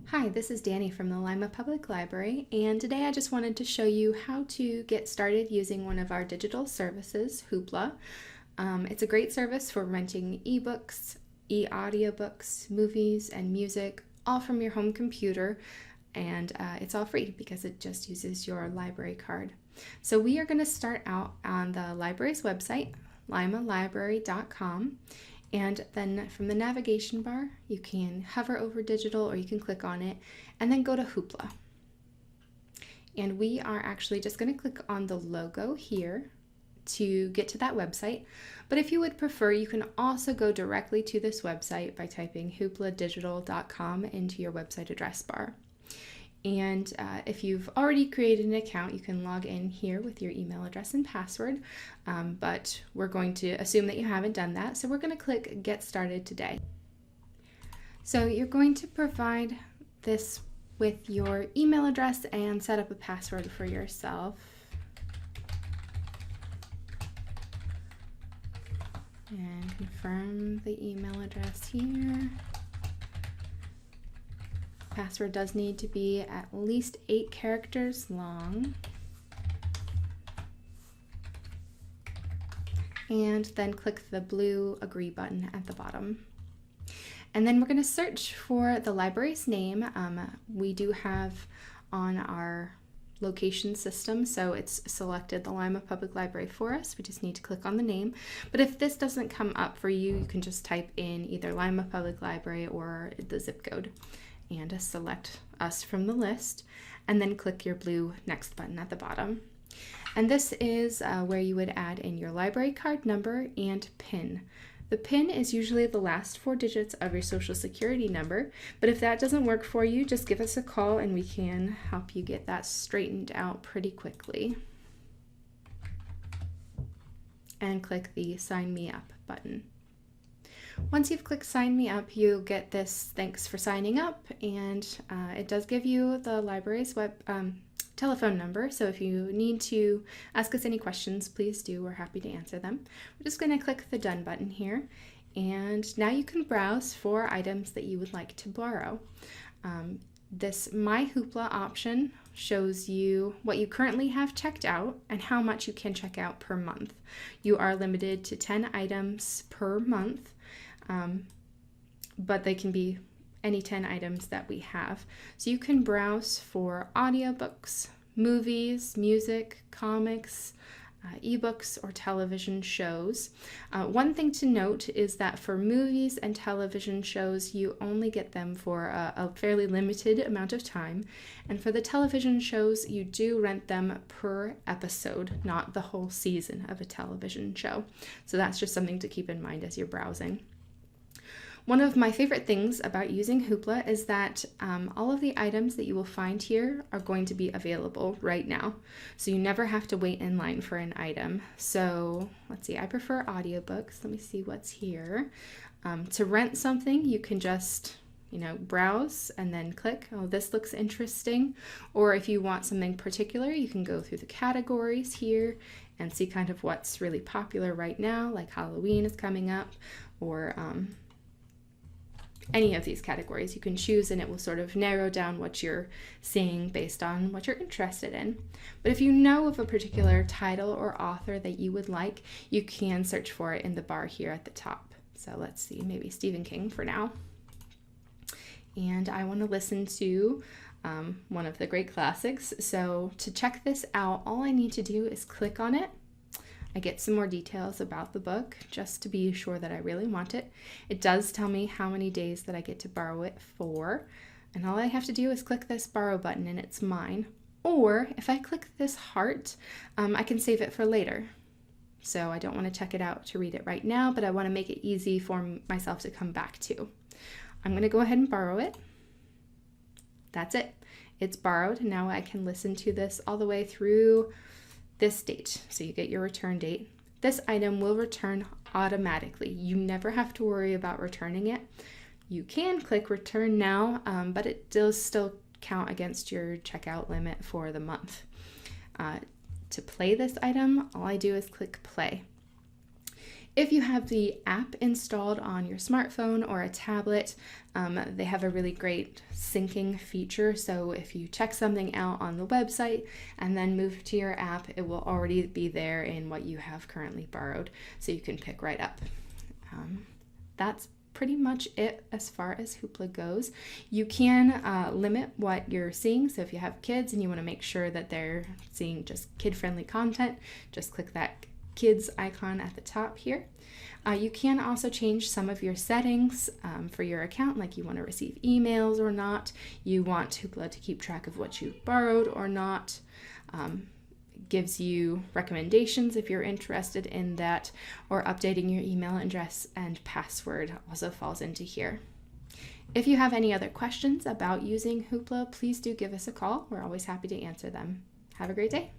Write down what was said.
Hi, this is Danny from the Lima Public Library, and today I just wanted to show you how to get started using one of our digital services, Hoopla. It's a great service for renting ebooks, e-audiobooks, movies, and music, all from your home computer, and it's all free because it just uses your library card. So we are going to start out on the library's website, limalibrary.com. And then from the navigation bar, you can hover over digital or you can click on it and then go to Hoopla. And we are actually just going to click on the logo here to get to that website. But if you would prefer, you can also go directly to this website by typing hoopladigital.com into your website address bar. And if you've already created an account, you can log in here with your email address and password, but we're going to assume that you haven't done that, so we're going to click Get Started Today. So you're going to provide this with your email address and set up a password for yourself. And confirm the email address here. Password does need to be at least 8 characters long. And then click the blue agree button at the bottom. And then we're going to search for the library's name. We do have on our location system, so it's selected the Lima Public Library for us. We just need to click on the name. But if this doesn't come up for you, you can just type in either Lima Public Library or the zip code and select us from the list, and then click your blue next button at the bottom. And this is where you would add in your library card number and PIN. The PIN is usually the last 4 digits of your social security number, but if that doesn't work for you, just give us a call and we can help you get that straightened out pretty quickly. And click the Sign Me Up button. Once you've clicked Sign Me Up, you'll get this thanks for signing up, and it does give you the library's telephone number, so if you need to ask us any questions, please do. We're happy to answer them. We're just going to click the Done button here, and now you can browse for items that you would like to borrow. This My Hoopla option shows you what you currently have checked out and how much you can check out per month. You are limited to 10 items per month. But they can be any 10 items that we have. So you can browse for audiobooks, movies, music, comics, ebooks, or television shows. One thing to note is that for movies and television shows, you only get them for a fairly limited amount of time. And for the television shows, you do rent them per episode, not the whole season of a television show. So that's just something to keep in mind as you're browsing. One of my favorite things about using Hoopla is that all of the items that you will find here are going to be available right now. So you never have to wait in line for an item. So let's see, I prefer audiobooks. Let me see what's here. To rent something, you can just browse and then click, oh, this looks interesting. Or if you want something particular, you can go through the categories here and see kind of what's really popular right now, like Halloween is coming up, or any of these categories you can choose, and it will sort of narrow down what you're seeing based on what you're interested in. But if you know of a particular title or author that you would like, you can search for it in the bar here at the top. So let's see, maybe Stephen King for now. And I want to listen to one of the great classics. So to check this out, all I need to do is click on it. I get some more details about the book just to be sure that I really want it. It does tell me how many days that I get to borrow it for. And all I have to do is click this borrow button and it's mine. Or if I click this heart, I can save it for later. So I don't want to check it out to read it right now, but I want to make it easy for myself to come back to. I'm going to go ahead and borrow it. That's it. It's borrowed. Now I can listen to this all the way through this date. So you get your return date. This item will return automatically. You never have to worry about returning it. You can click return now, but it does still count against your checkout limit for the month. To play this item, all I do is click play. If you have the app installed on your smartphone or a tablet, they have a really great syncing feature. So if you check something out on the website and then move to your app, it will already be there in what you have currently borrowed, so you can pick right up. That's pretty much it as far as Hoopla goes. You can limit what you're seeing. So if you have kids and you want to make sure that they're seeing just kid-friendly content, just click that kids icon at the top here. You can also change some of your settings for your account, like you want to receive emails or not. You want Hoopla to keep track of what you borrowed or not. Gives you recommendations if you're interested in that, or updating your email address and password also falls into here. If you have any other questions about using Hoopla, please do give us a call. We're always happy to answer them. Have a great day.